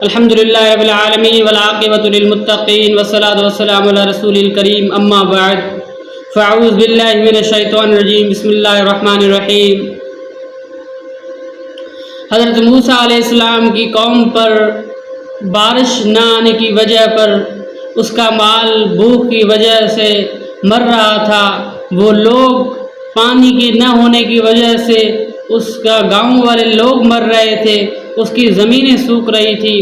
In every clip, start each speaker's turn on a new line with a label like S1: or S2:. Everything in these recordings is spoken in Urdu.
S1: الحمد للہ رب العالمین والعاقبۃ للمتقین والصلاۃ والسلام علی رسول الکریم اما بعد فاعوذ باللہ من الشیطان الرجیم بسم اللہ الرحمن الرحیم۔ حضرت موسیٰ علیہ السلام کی قوم پر بارش نہ آنے کی وجہ پر اس کا مال بھوک کی وجہ سے مر رہا تھا، وہ لوگ پانی کے نہ ہونے کی وجہ سے اس کا گاؤں والے لوگ مر رہے تھے، اس کی زمینیں سوکھ رہی تھی۔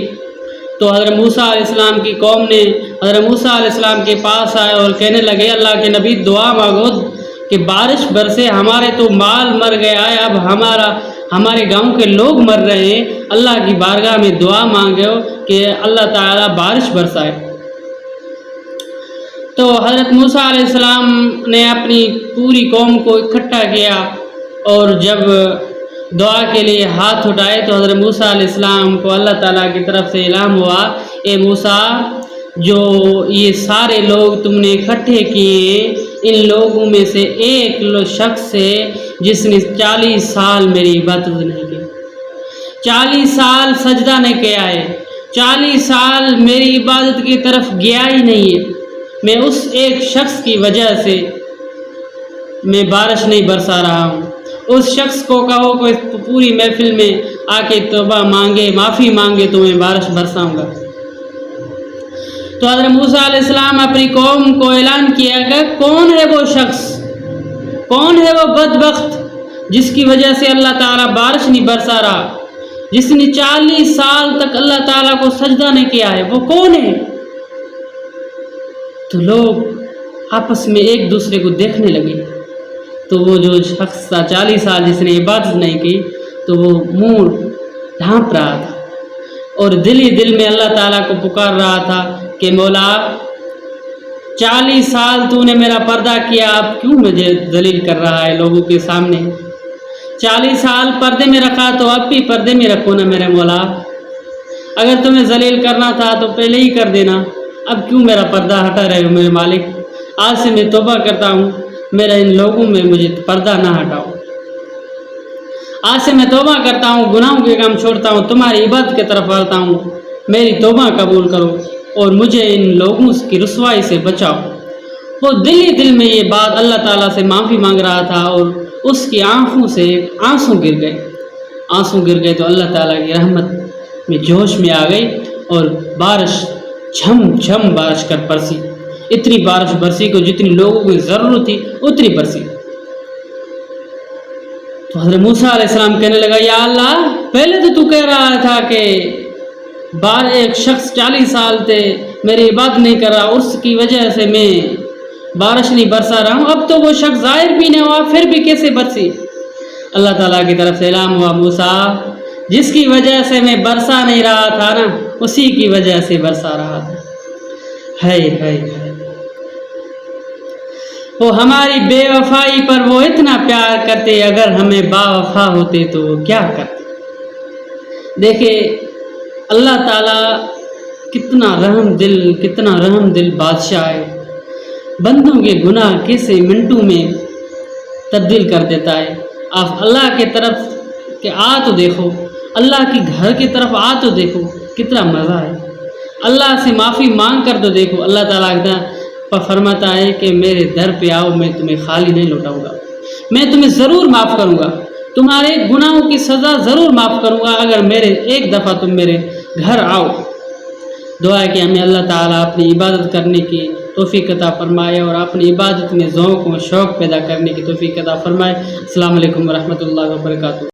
S1: تو حضرت موسیٰ علیہ السلام کی قوم نے حضرت موسیٰ علیہ السلام کے پاس آئے اور کہنے لگے، اللہ کے نبی دعا مانگو کہ بارش برسے، ہمارے تو مال مر گیا ہے، اب ہمارے گاؤں کے لوگ مر رہے ہیں، اللہ کی بارگاہ میں دعا مانگو کہ اللہ تعالیٰ بارش برسائے۔ تو حضرت موسیٰ علیہ السلام نے اپنی پوری قوم کو اکٹھا کیا اور جب دعا کے لیے ہاتھ اٹھائے تو حضرت موسیٰ علیہ السلام کو اللہ تعالیٰ کی طرف سے اعلان ہوا، اے موسیٰ، جو یہ سارے لوگ تم نے اکٹھے کیے، ان لوگوں میں سے ایک شخص ہے جس نے 40 سال میری عبادت نہیں کی، 40 سال سجدہ نہیں کیا ہے، 40 سال میری عبادت کی طرف گیا ہی نہیں ہے، میں اس ایک شخص کی وجہ سے میں بارش نہیں برسا رہا ہوں۔ اس شخص کو کہو کہ پوری محفل میں آ کے توبہ مانگے، معافی مانگے تو میں بارش برساؤں گا۔ تو حضرت موسیٰ علیہ السلام اپنی قوم کو اعلان کیا کہ کون ہے وہ شخص، کون ہے وہ بدبخت جس کی وجہ سے اللہ تعالیٰ بارش نہیں برسا رہا، جس نے 40 سال تک اللہ تعالیٰ کو سجدہ نہیں کیا ہے، وہ کون ہے؟ تو لوگ آپس میں ایک دوسرے کو دیکھنے لگے، تو وہ جو شخص تھا 40 سال جس نے عبادت نہیں کی، تو وہ منہ ڈھانپ رہا تھا اور دل ہی دل میں اللہ تعالیٰ کو پکار رہا تھا کہ مولا، 40 سال تو نے میرا پردہ کیا، اب کیوں مجھے ذلیل کر رہا ہے لوگوں کے سامنے؟ 40 سال پردے میں رکھا تو اب بھی پردے میں رکھو نا میرے مولا، اگر تمہیں ذلیل کرنا تھا تو پہلے ہی کر دینا، اب کیوں میرا پردہ ہٹا رہے ہو میرے مالک؟ آج سے میں توبہ کرتا ہوں، میرا ان لوگوں میں مجھے پردہ نہ ہٹاؤ، آج سے میں توبہ کرتا ہوں، گناہوں کے کام چھوڑتا ہوں، تمہاری عبادت کی طرف آتا ہوں، میری توبہ قبول کرو اور مجھے ان لوگوں کی رسوائی سے بچاؤ۔ وہ دل ہی دل میں یہ بات اللہ تعالیٰ سے معافی مانگ رہا تھا اور اس کی آنکھوں سے آنسو گر گئے تو اللہ تعالیٰ کی رحمت میں جوش میں آ گئی اور بارش جھم جھم بارش کر برسی، اتنی بارش برسی کو جتنی لوگوں کی ضرورت تھی اتنی برسی۔ تو حضرت موسیٰ علیہ السلام کہنے لگا، یا اللہ، پہلے تو کہہ رہا تھا کہ ایک شخص 40 سال تھے میری عبادت نہیں کر رہا، اس کی وجہ سے میں بارش نہیں برسا رہا ہوں، اب تو وہ شخص ظاہر بھی نہیں ہوا، پھر بھی کیسے برسی؟ اللہ تعالیٰ کی طرف سے اعلان ہوا، موسیٰ، جس کی وجہ سے میں برسا نہیں رہا تھا نا، اسی کی وجہ سے برسا رہا تھا۔ وہ ہماری بے وفائی پر وہ اتنا پیار کرتے، اگر ہمیں با وفا ہوتے تو وہ کیا کرتے؟ دیکھیں اللہ تعالیٰ کتنا رحم دل بادشاہ ہے، بندوں کے گناہ کیسے منٹوں میں تبدیل کر دیتا ہے۔ آپ اللہ کی طرف کہ آ تو دیکھو، اللہ کی گھر کی طرف آ تو دیکھو، کتنا مزہ ہے، اللہ سے معافی مانگ کر تو دیکھو، اللہ تعالیٰ فرماتا ہے کہ میرے در پہ آؤ، میں تمہیں خالی نہیں لوٹاؤں گا، میں تمہیں ضرور معاف کروں گا، تمہارے گناہوں کی سزا ضرور معاف کروں گا اگر ایک دفعہ تم میرے گھر آؤ۔ دعا ہے کہ ہمیں اللہ تعالیٰ اپنی عبادت کرنے کی توفیق عطا فرمائے اور اپنی عبادت میں ذوق و شوق پیدا کرنے کی توفیق عطا فرمائے۔ السلام علیکم ورحمۃ اللہ وبرکاتہ۔